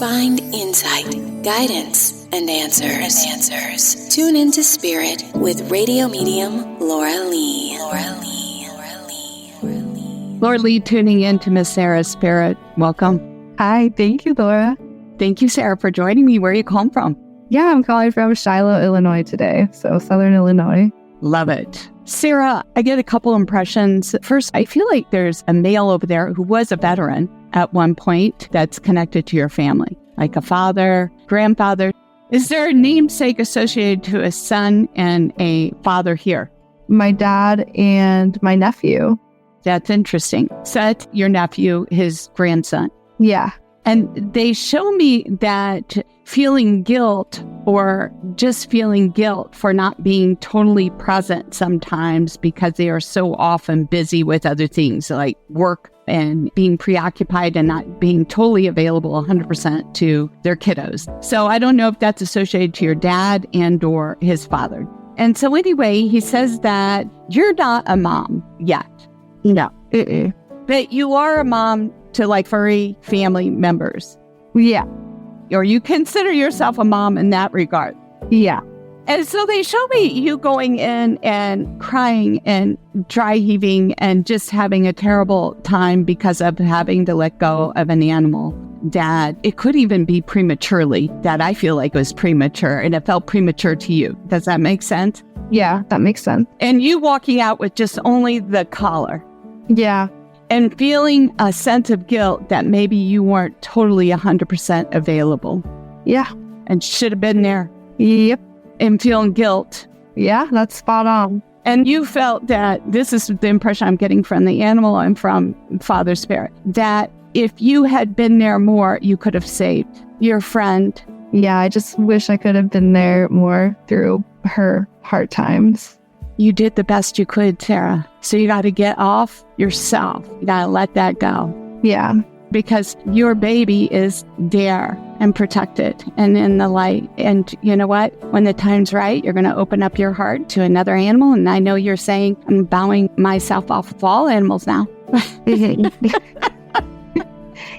Find insight, guidance, and answers. Tune into Spirit with radio medium Laura Lee. Laura Lee tuning in to Miss Sarah's Spirit. Welcome. Hi, thank you, Laura. Thank you, Sarah, for joining me. Where are you calling from? Yeah, I'm calling from Shiloh, Illinois today, so Southern Illinois. Love it. Sarah, I get a couple impressions. First, I feel like there's a male over there who was a veteran at one point that's connected to your family, like a father, grandfather. Is there a namesake associated to a son and a father here? My dad and my nephew. That's interesting. Seth, your nephew, his grandson. Yeah. And they show me that feeling guilt or just feeling guilt for not being totally present sometimes because they are so often busy with other things like work and being preoccupied and not being totally available 100% to their kiddos. So I don't know if that's associated to your dad and or his father. And so anyway, he says that you're not a mom yet. No. But you are a mom to like furry family members. Yeah. Or you consider yourself a mom in that regard. Yeah. And so they show me you going in and crying and dry heaving and just having a terrible time because of having to let go of an animal. Dad, it could even be prematurely that I feel like it was premature and it felt premature to you. Does that make sense? Yeah, that makes sense. And you walking out with just only the collar. Yeah. And feeling a sense of guilt that maybe you weren't totally 100% available. Yeah. And should have been there. Yep. And feeling guilt. Yeah, that's spot on. And you felt that, this is the impression I'm getting from the animal and from Father Spirit, that if you had been there more, you could have saved your friend. Yeah, I just wish I could have been there more through her hard times. You did the best you could, Sarah. So you got to get off yourself. You got to let that go. Yeah. Because your baby is there and protected and in the light. And you know what? When the time's right, you're going to open up your heart to another animal. And I know you're saying, I'm bowing myself off of all animals now.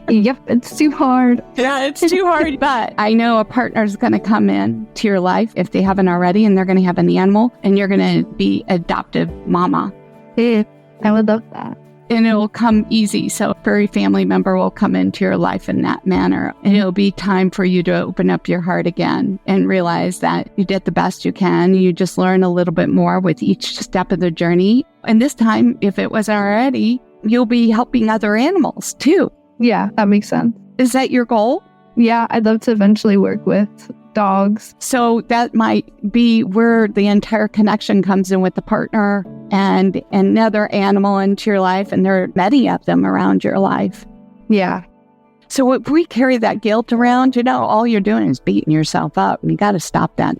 Yep, it's too hard. Yeah, it's too hard. But I know a partner's going to come in to your life if they haven't already, and they're going to have an animal, and you're going to be adoptive mama. I would love that. And it will come easy. So a furry family member will come into your life in that manner. And it'll be time for you to open up your heart again and realize that you did the best you can. You just learn a little bit more with each step of the journey. And this time, if it wasn't already, you'll be helping other animals too. Yeah, that makes sense. Is that your goal? Yeah, I'd love to eventually work with dogs. So that might be where the entire connection comes in with the partner and another animal into your life. And there are many of them around your life. Yeah. So if we carry that guilt around, all you're doing is beating yourself up. And you got to stop that.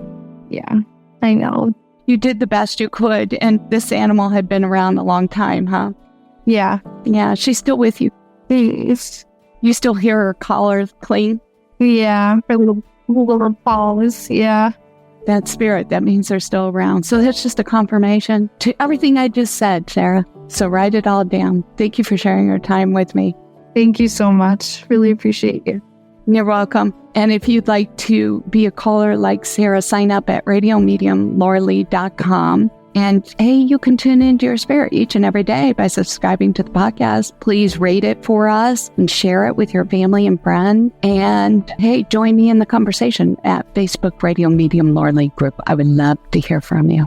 Yeah, I know. You did the best you could. And this animal had been around a long time, huh? Yeah. Yeah, she's still with you. Please. You still hear her collar clean? Yeah, her little paws. Yeah. That spirit, that means they're still around. So that's just a confirmation to everything I just said, Sarah. So write it all down. Thank you for sharing your time with me. Thank you so much. Really appreciate you. You're welcome. And if you'd like to be a caller like Sarah, sign up at radiomediumlauralee.com. And hey, you can tune into your spirit each and every day by subscribing to the podcast. Please rate it for us and share it with your family and friend. And hey, join me in the conversation at Facebook Radio Medium Laura Lee Group. I would love to hear from you.